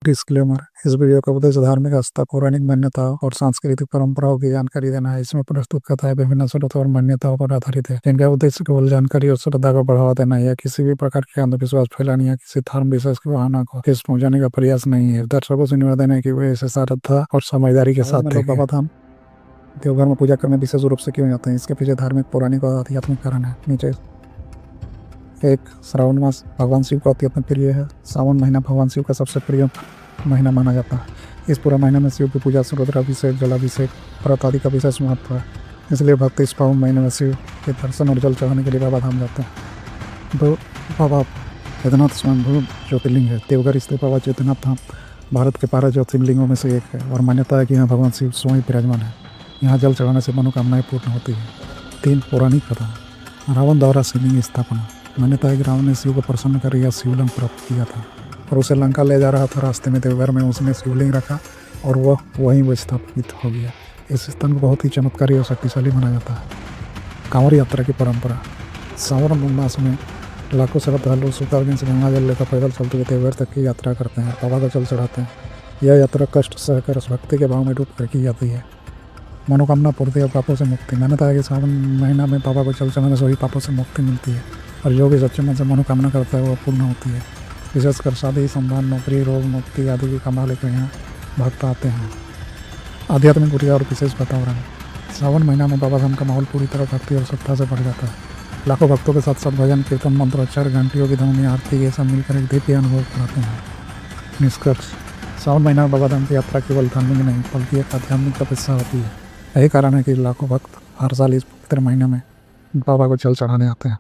Disclaimer. इस video का उद्देश्य धार्मिक आस्था, पौराणिक मान्यताओं और सांस्कृतिक परंपराओं की जानकारी देना है। इसमें प्रस्तुत कथाएं विभिन्न स्रोतों और मान्यताओं पर आधारित है, जिनका उद्देश्य केवल जानकारी और श्रद्धा को बढ़ावा देना या किसी भी प्रकार के अंधविश्वास फैलाने या किसी धर्म विशेष की भावना को ठेस पहुंचाने का प्रयास नहीं है। दर्शकों से निवेदन है कि वे इसे श्रद्धा और समझदारी के साथ देखें। बाबा धाम देवघर में पूजा करने विशेष रूप से क्यों जाते हैं, इसके पीछे धार्मिक, पौराणिक और आध्यात्मिक कारण है। नीचे एक, श्रावण मास भगवान शिव को अत्यंत प्रिय है। सावन महीना भगवान शिव का सबसे प्रिय महीना माना जाता है। इस पूरा महीने में शिव की पूजा, रुद्राभिषेक, जलाभिषेक, व्रत आदि का विशेष महत्व है। इसलिए भक्त इस पावन महीने में शिव के दर्शन और जल चढ़ाने के लिए बाबा धाम जाते हैं। बाबा बैद्यनाथ स्वयंभू ज्योतिर्लिंग है। देवघर स्थित बाबा बैद्यनाथ धाम भारत के 12 ज्योतिर्लिंगों में से एक है और मान्यता है कि यहाँ भगवान शिव स्वयं विराजमान है। यहाँ जल चढ़ाने से मनोकामनाएं पूर्ण होती है। 3, पौराणिक कथा। रावण द्वारा शिवलिंग स्थापना। मान्यता है कि रावण ने शिव को प्रसन्न कर यह शिवलिंग प्राप्त किया था और उसे लंका ले जा रहा था। रास्ते में देवघर में उसने शिवलिंग रखा और वह वहीं स्थापित हो गया। इस स्थान को बहुत ही चमत्कारी और शक्तिशाली माना जाता है। कांवड़ यात्रा की परंपरा। सावन मास में लाखों श्रद्धालु सुल्तानगंज से गंगा जल लेकर पैदल चलते हुए देवघर तक की यात्रा करते हैं, बाबा को जल चढ़ाते हैं। यह यात्रा कष्ट सहकर भक्ति के भाव में डूब कर की जाती है। मनोकामना पूर्ति और पापों से मुक्ति। मान्यता है कि सावन महीना में बाबा को जल चढ़ाने से ही पापों से मुक्ति मिलती है और जो भी सच्चे मन से मनोकामना करता है वह पूर्ण होती है। विशेषकर शादी, संबंध, नौकरी, रोग मुक्ति आदि की कामना लेकर यहाँ भक्त आते हैं। आध्यात्मिक ऊर्जा और विशेष वातावरण। सावन महीना में बाबा धाम का माहौल पूरी तरह भक्ति और श्रद्धा से भर जाता है। लाखों भक्तों के साथ साथ भजन, कीर्तन, मंत्रोच्चार, घंटियों की ध्वनि, आरती ये सब मिलकर एक दिव्य अनुभव कराते हैं। निष्कर्ष, सावन महीना में बाबा धाम की यात्रा केवल धार्मिक नहीं बल्कि एक आध्यात्मिक तपस्या होती है। यही कारण है कि लाखों भक्त हर साल इस पवित्र महीने में बाबा को जल चढ़ाने आते हैं।